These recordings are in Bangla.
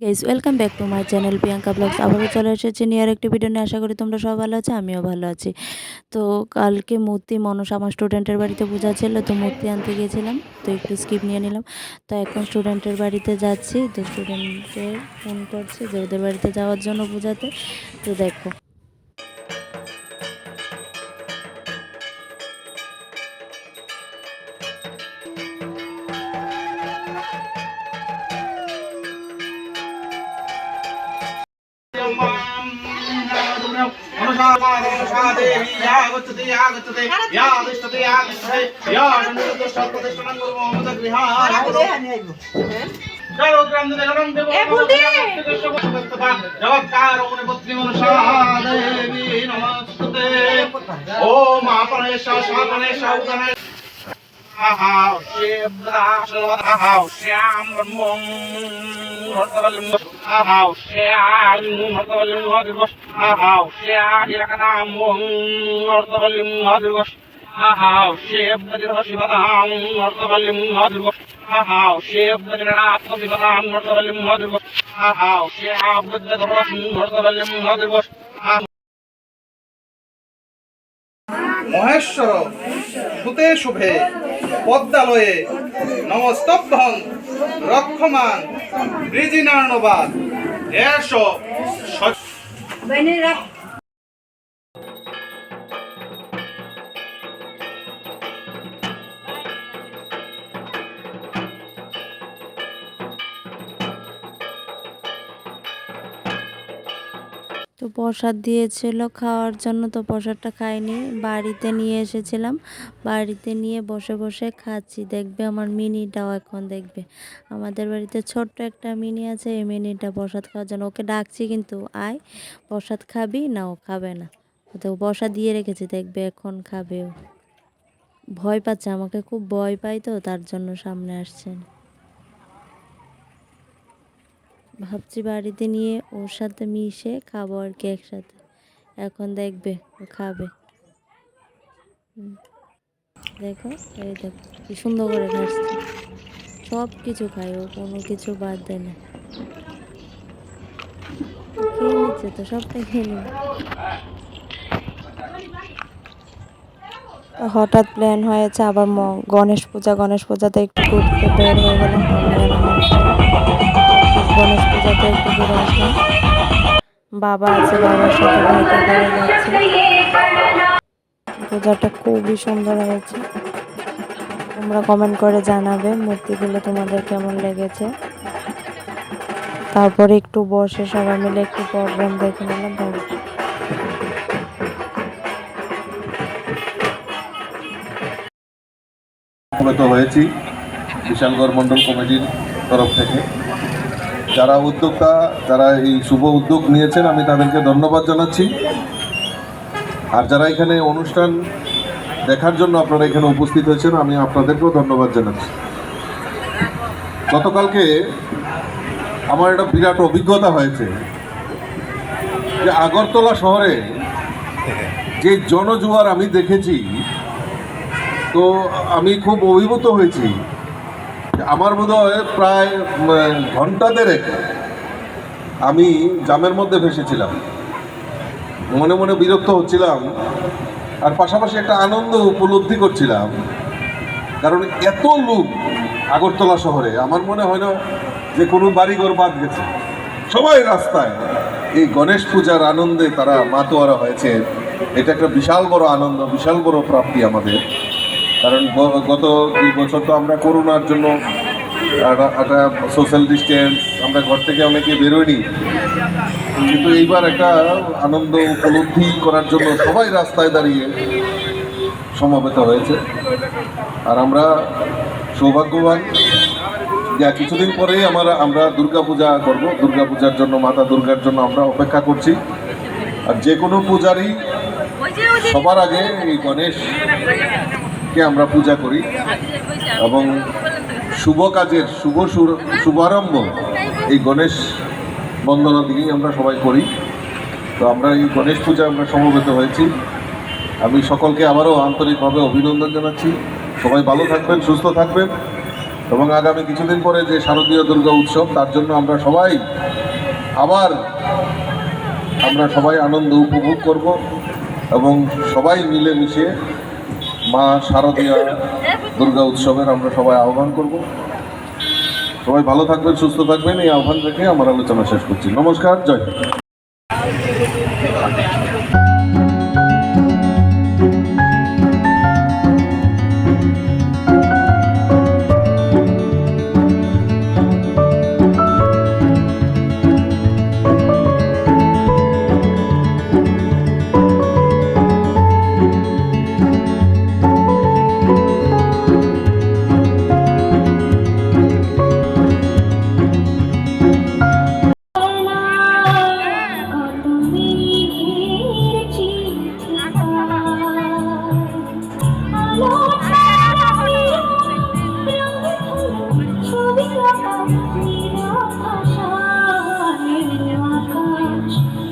Guys welcome back to my channel Priyanka vlogs. আবারও চলে এসেছি নিয়ে আর একটি ভিডিও নিয়ে। আশা করি তোমরা সবাই ভালো আছো, আমিও ভালো আছি। তো কালকে মূর্তি মনসা আমার স্টুডেন্টের বাড়িতে পূজা ছিল, তো মূর্তি আনতে গিয়েছিলাম, তো একটু স্কিপ নিয়ে নিলাম। তো এখন স্টুডেন্টের বাড়িতে যাচ্ছি, তো স্টুডেন্টের ফোন করছে যে ওদের বাড়িতে যাওয়ার জন্য পূজাতে। তো দেখো মহেশ্বর সুতে শুভে পদ্মালয়ে নমস্তভ্যং রক্ষমান বৃজিনার্ণবাদ এষ তো প্রসাদ দিয়েছিল খাওয়ার জন্য, তো প্রসাদটা খাইনি, বাড়িতে নিয়ে এসেছিলাম। বাড়িতে নিয়ে বসে বসে খাচ্ছি। দেখবে আমার মিনিটাও এখন দেখবে আমাদের বাড়িতে ছোট্ট একটা মিনি আছে, এই মিনিটা প্রসাদ খাওয়ার জন্য ওকে ডাকছি, কিন্তু আয় প্রসাদ খাবি না, ও খাবে না। তো প্রসাদ দিয়ে রেখেছি, দেখবে এখন খাবে। ও ভয় পাচ্ছে, আমাকে খুব ভয় পাই, তো তার জন্য সামনে আসছে না। ভাবছি বাড়িতে নিয়ে ওর সাথে মিশে খাবো আর কি একসাথে। এখন দেখবে ও খাবে। দেখো, এই দেখো কি সুন্দর করে খাচ্ছে, সব কিছু খায় ও, কোনো কিছু বাদ দেয় না। খেয়ে নিচ্ছে, তো সবটাই খেয়ে নিবে। হঠাৎ প্ল্যান হয়েছে আবার গণেশ পূজাতে একটু ঘুরতে বের হয়ে গেলাম। গণেশ পূজাতে একটু ঘুরে আসলাম। বাবা আছে, বাবার সাথে ভাইকে করে যাচ্ছে। পূজাটা খুবই সুন্দর হয়েছে। তোমরা কমেন্ট করে জানাবে মূর্তিগুলো তোমাদের কেমন লেগেছে। তারপরে একটু বসে সবাই মিলে একটু প্রোগ্রাম দেখে নিলাম। সমবেত হয়েছি বিশালগড় মণ্ডল কমিটির তরফ থেকে। যারা উদ্যোক্তা, যারা এই শুভ উদ্যোগ নিয়েছেন, আমি তাদেরকে ধন্যবাদ জানাচ্ছি। আর যারা এখানে অনুষ্ঠান দেখার জন্য আপনারা এখানে উপস্থিত হয়েছেন, আমি আপনাদেরকেও ধন্যবাদ জানাচ্ছি। গতকালকে আমার একটা বিরাট অভিজ্ঞতা হয়েছে যে আগরতলা শহরে যে জনজোয়ার আমি দেখেছি, তো আমি খুব অভিভূত হয়েছি। আমার বোধহয় প্রায় ঘন্টা দেড়েক আমি জামের মধ্যে ভেসেছিলাম, মনে মনে বিরক্ত হচ্ছিলাম, আর পাশাপাশি একটা আনন্দ উপলব্ধি করছিলাম। কারণ এত লোক আগরতলা শহরে, আমার মনে হয় না যে কোনো বাড়িঘর বাদ গেছে, সবাই রাস্তায় এই গণেশ পূজার আনন্দে তারা মাতোয়ারা হয়েছে। এটা একটা বিশাল বড় আনন্দ, বিশাল বড় প্রাপ্তি আমাদের। কারণ গত 2 বছর তো আমরা করোনার জন্য একটা সোশ্যাল ডিস্টেন্স, আমরা ঘর থেকে অনেকে বেরোয়নি, কিন্তু এইবার একটা আনন্দ উপলব্ধি করার জন্য সবাই রাস্তায় দাঁড়িয়ে সমবেত হয়েছে। আর আমরা সৌভাগ্যবান যে কিছুদিন পরেই আমরা দুর্গাপূজা করব। দুর্গাপূজার জন্য, মাতা দুর্গার জন্য আমরা অপেক্ষা করছি। আর যে কোনো পূজারই সবার আগে এই গণেশকে আমরা পূজা করি, এবং শুভ কাজের শুভারম্ভ এই গণেশ বন্দনা দিকেই আমরা সবাই করি। তো আমরা এই গণেশ পূজা আমরা সমবেত হয়েছি। আমি সকলকে আবারও আন্তরিকভাবে অভিনন্দন জানাচ্ছি। সবাই ভালো থাকবেন, সুস্থ থাকবেন। এবং আগামী কিছুদিন পরে যে শারদীয় দুর্গা উৎসব, তার জন্য আমরা সবাই আনন্দ উপভোগ করব এবং সবাই মিলেমিশে মা শারদীয় দুর্গা উৎসবের আমরা সবাই আহ্বান করব। সবাই ভালো থাকবেন, সুস্থ থাকবেন, এই আহ্বান রেখে আমার আলোচনা শেষ করছি। নমস্কার, জয়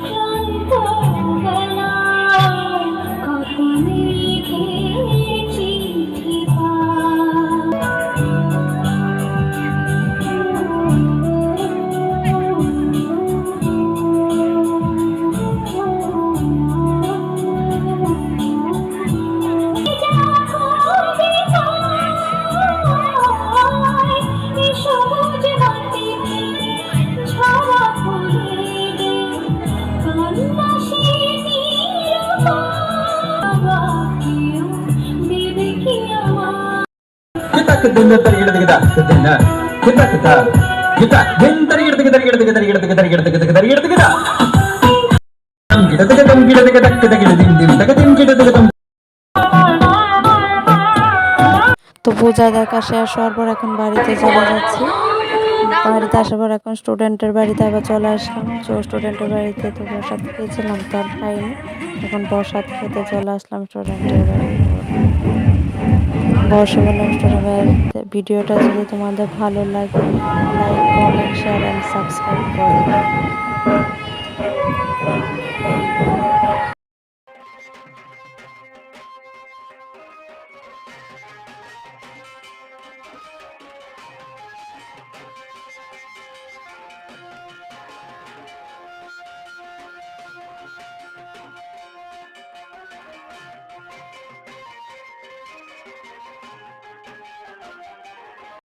Hind. kita kedengar dari kita kedengar kita dari তো পূজা দেখা শেষ হওয়ার পর এখন বাড়িতে চলে যাচ্ছি। বাড়িতে আসার পর এখন স্টুডেন্টের বাড়িতে আবার চলে আসলাম। স্টুডেন্টের বাড়িতে তো প্রসাদ খেয়েছিলাম, তো আর খাইনি। এখন প্রসাদ খেতে চলে আসলাম স্টুডেন্টের বাড়িতে। বসে বললাম স্টুডেন্টের বাড়িতে। ভিডিওটা যদি তোমাদের ভালো লাগে, like, comment, share and subscribe করো।